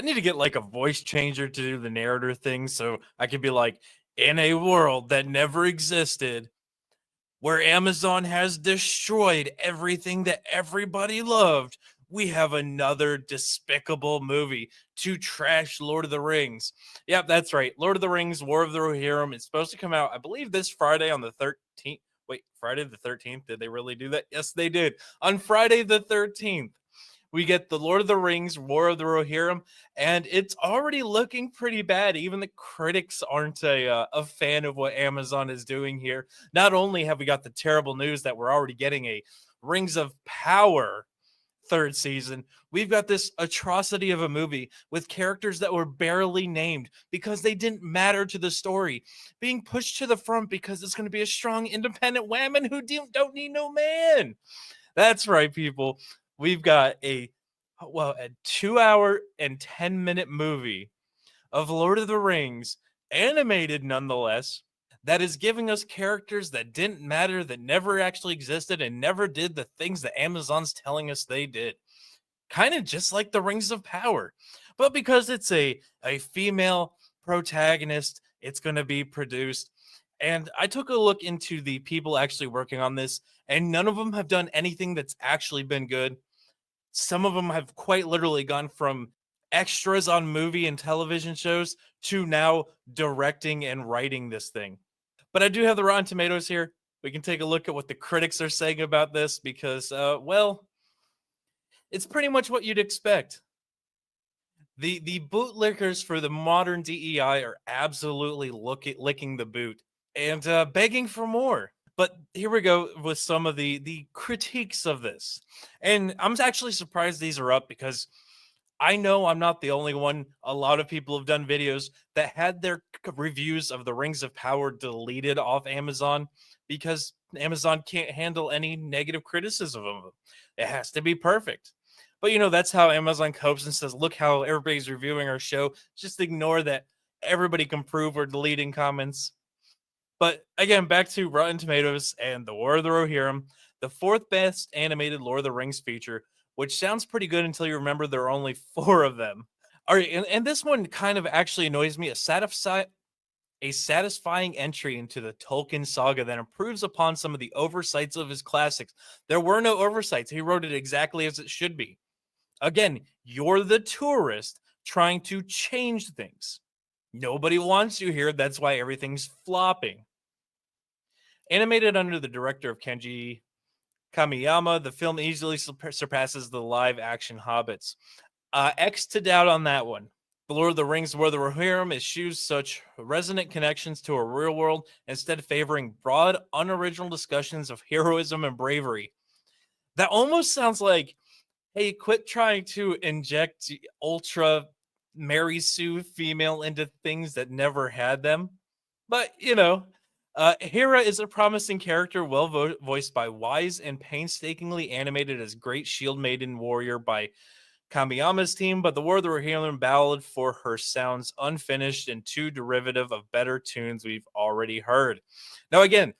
need to get like a voice changer to do the narrator thing so I could be like, in a world that never existed, where Amazon has destroyed everything that everybody loved, we have another despicable movie to trash Lord of the Rings. Yep, that's right. Lord of the Rings, War of the Rohirrim is supposed to come out, I believe, this Friday on the 13th. Wait, Friday the 13th? Did they really do that? Yes, they did. On Friday the 13th, we get the Lord of the Rings, War of the Rohirrim, and it's already looking pretty bad. Even the critics aren't a fan of what Amazon is doing here. Not only have we got the terrible news that we're already getting a Rings of Power third season, we've got this atrocity of a movie with characters that were barely named because they didn't matter to the story, being pushed to the front because it's going to be a strong independent woman who don't need no man. That's right, people. We've got a 2 hour and 10-minute movie of Lord of the Rings, animated nonetheless, that is giving us characters that didn't matter, that never actually existed, and never did the things that Amazon's telling us they did. Kind of just like the Rings of Power. But because it's a female protagonist, it's going to be produced. And I took a look into the people actually working on this, and none of them have done anything that's actually been good. Some of them have quite literally gone from extras on movie and television shows to now directing and writing this thing. But I do have the Rotten Tomatoes here. We can take a look at what the critics are saying about this because, well, it's pretty much what you'd expect. The bootlickers for the modern DEI are absolutely licking the boot and begging for more. But here we go with some of the critiques of this. And I'm actually surprised these are up because I know I'm not the only one. A lot of people have done videos that had their reviews of the Rings of Power deleted off Amazon because Amazon can't handle any negative criticism of them. It has to be perfect. But that's how Amazon copes and says, look how everybody's reviewing our show. Just ignore that everybody can prove we're deleting comments. But again, back to Rotten Tomatoes and The War of the Rohirrim, the fourth best animated Lord of the Rings feature, which sounds pretty good until you remember there are only 4 of them. All right, and this one kind of actually annoys me. A satisfying entry into the Tolkien saga that improves upon some of the oversights of his classics. There were no oversights. He wrote it exactly as it should be. Again, you're the tourist trying to change things. Nobody wants you here. That's why everything's flopping. Animated under the director of Kenji Kamiyama, the film easily surpasses the live-action Hobbits. X to doubt on that one. The Lord of the Rings, War of the Rohirrim eschews such resonant connections to a real world, instead favoring broad, unoriginal discussions of heroism and bravery. That almost sounds like, hey, quit trying to inject ultra Mary Sue female into things that never had them. But, Hera is a promising character, well voiced by Wise and painstakingly animated as great shield maiden warrior by Kamiyama's team, but the War of the Rohirrim ballad for her sounds unfinished and too derivative of better tunes we've already heard. Now, again,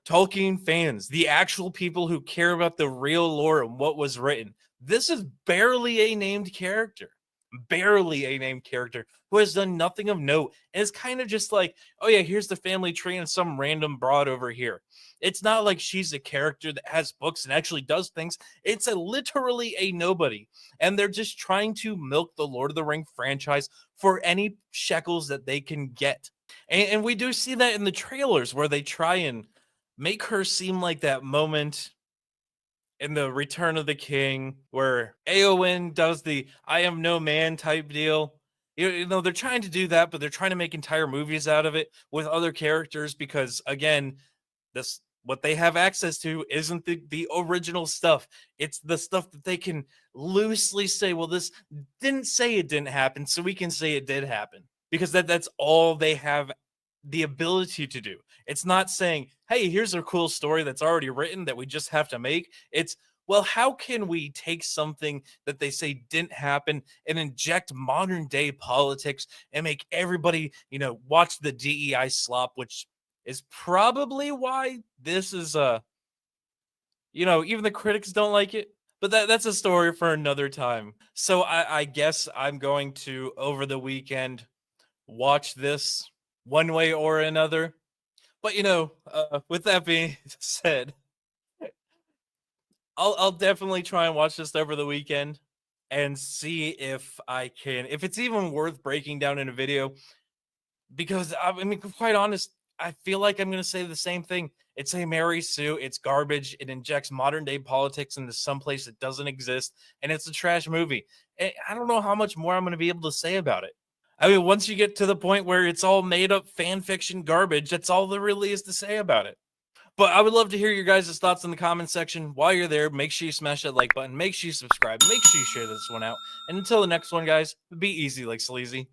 Tolkien fans, the actual people who care about the real lore and what was written, this is barely a named character. Barely a named character who has done nothing of note. And it's kind of just like, oh yeah, here's the family tree and some random broad over here. It's not like she's a character that has books and actually does things. It's literally a nobody. And they're just trying to milk the Lord of the Ring franchise for any shekels that they can get. And we do see that in the trailers where they try and make her seem like that moment in the Return of the King where Eowyn does the I am no man type deal. They're trying to do that, but they're trying to make entire movies out of it with other characters because, again, this what they have access to isn't the original stuff. It's the stuff that they can loosely say, well, this didn't say it didn't happen, so we can say it did happen. Because that's all they have the ability to do. It's not saying, hey, here's a cool story that's already written that we just have to make. It's, well, how can we take something that they say didn't happen and inject modern day politics and make everybody, watch the DEI slop, which is probably why this is even the critics don't like it. But that's a story for another time. So I guess I'm going to over the weekend watch this one way or another. But with that being said, I'll definitely try and watch this over the weekend and see if I can, if it's even worth breaking down in a video. Because I mean, quite honest, I feel like I'm going to say the same thing. It's a Mary Sue. It's garbage. It injects modern day politics into some place that doesn't exist, and it's a trash movie. I don't know how much more I'm going to be able to say about it. I mean, once you get to the point where it's all made up fan fiction garbage, that's all there really is to say about it. But I would love to hear your guys' thoughts in the comment section. While you're there, make sure you smash that like button, make sure you subscribe, make sure you share this one out. And until the next one, guys, be easy like sleazy.